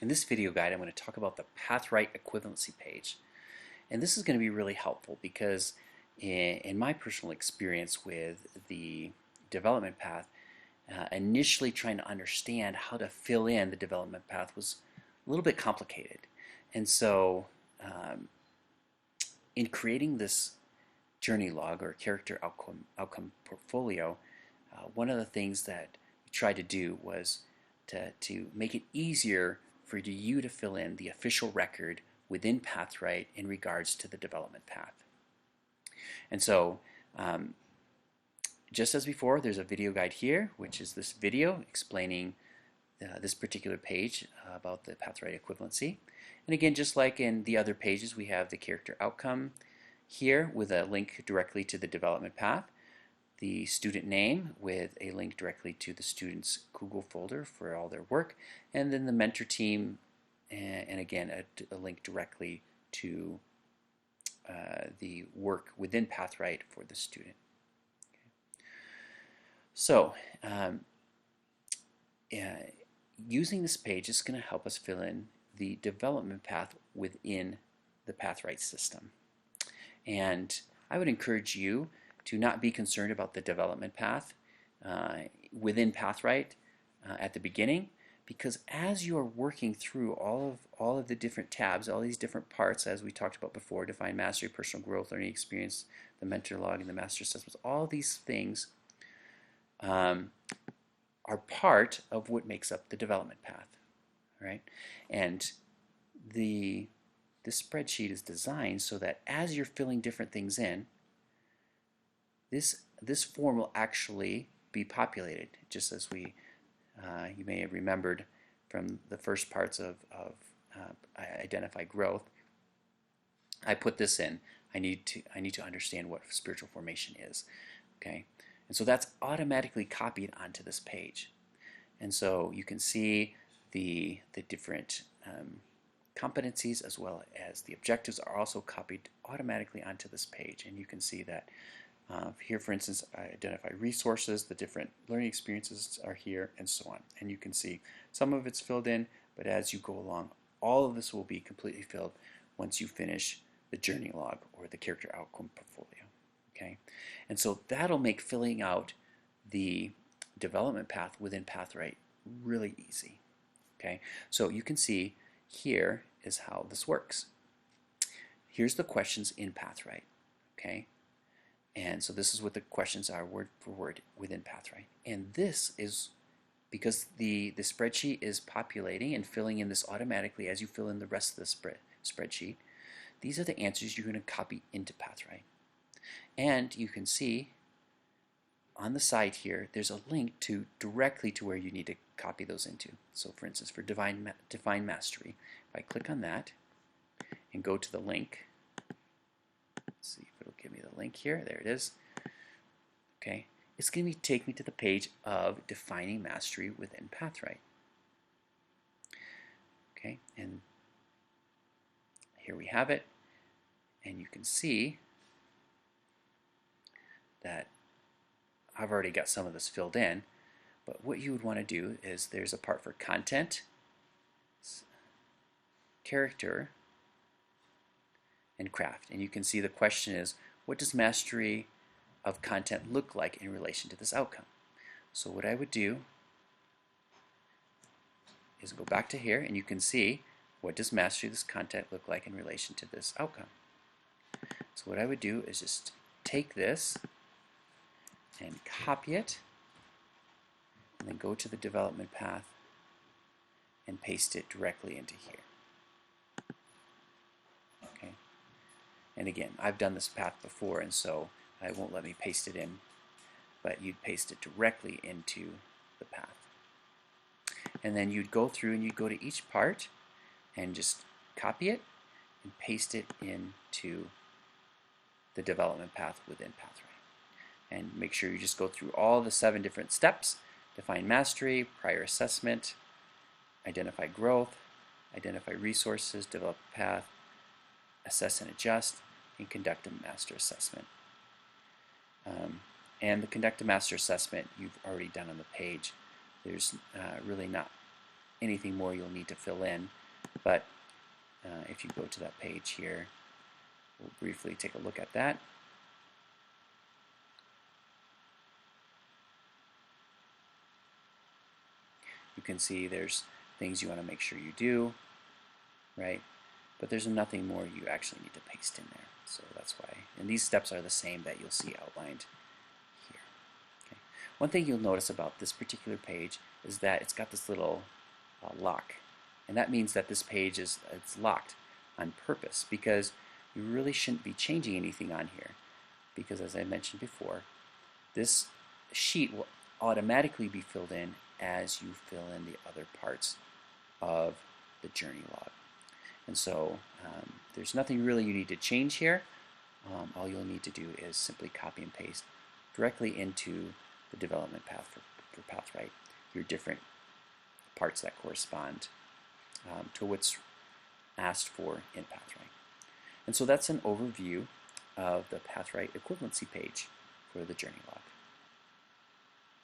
In this video guide, I'm going to talk about the Pathwright equivalency page. And this is going to be really helpful because in my personal experience with the development path, initially trying to understand how to fill in the development path was a little bit complicated. And so in creating this journey log or character outcome portfolio, one of the things that we tried to do was to make it easier for you to fill in the official record within Pathwright in regards to the development path. And so, just as before, there's a video guide here, which is this video explaining this particular page about the Pathwright equivalency. And again, just like in the other pages, we have the character outcome here with a link directly to the development path, the student name with a link directly to the student's Google folder for all their work, and then the mentor team, and again a link directly to the work within Pathwright for the student. Okay. So using this page is going to help us fill in the development path within the Pathwright system. And I would encourage you to not be concerned about the development path within Pathwright at the beginning, because as you are working through all of the different tabs, all these different parts, as we talked about before, define mastery, personal growth, learning experience, the mentor log, and the master assessments, all these things are part of what makes up the development path, right? And this spreadsheet is designed so that as you're filling different things in, this form will actually be populated, just as you may have remembered from the first parts of identify growth. I put this in. I need to understand what spiritual formation is. Okay, and so that's automatically copied onto this page, and so you can see the different competencies as well as the objectives are also copied automatically onto this page, and you can see that. Here, for instance, I identify resources, the different learning experiences are here, and so on. And you can see some of it's filled in, but as you go along, all of this will be completely filled once you finish the journey log or the character outcome portfolio. Okay, and so that'll make filling out the development path within Pathwright really easy. Okay, so you can see here is how this works. Here's the questions in Pathwright. Okay. And so this is what the questions are word for word within Pathwright. And this is because the spreadsheet is populating and filling in this automatically as you fill in the rest of the spreadsheet. These are the answers you're going to copy into Pathwright. And you can see on the side here, there's a link directly to where you need to copy those into. So for instance, for Define Mastery, if I click on that and go to the link, let's see if it'll give me the link here. There it is. Okay, it's going to take me to the page of defining mastery within Pathwright. Okay, and here we have it, and you can see that I've already got some of this filled in, but what you would want to do is there's a part for content, character, and craft. And you can see the question is, what does mastery of content look like in relation to this outcome? So what I would do is go back to here, and you can see what does mastery of this content look like in relation to this outcome. So what I would do is just take this and copy it, and then go to the development path and paste it directly into here. And again, I've done this path before, and so it won't let me paste it in, but you'd paste it directly into the path. And then you'd go through and you'd go to each part and just copy it and paste it into the development path within Pathwright. And make sure you just go through all the 7 different steps: define mastery, prior assessment, identify growth, identify resources, develop a path, assess and adjust, and conduct a master assessment. And the conduct a master assessment you've already done on the page. There's really not anything more you'll need to fill in, but if you go to that page here, we'll briefly take a look at that. You can see there's things you want to make sure you do, right? But there's nothing more you actually need to paste in there. So that's why, and these steps are the same that you'll see outlined here. Okay. One thing you'll notice about this particular page is that it's got this little lock. And that means that this page it's locked on purpose, because you really shouldn't be changing anything on here. Because as I mentioned before, this sheet will automatically be filled in as you fill in the other parts of the journey log. And so there's nothing really you need to change here. All you'll need to do is simply copy and paste directly into the development path for Pathwright your different parts that correspond to what's asked for in Pathwright. And so that's an overview of the Pathwright equivalency page for the journey log.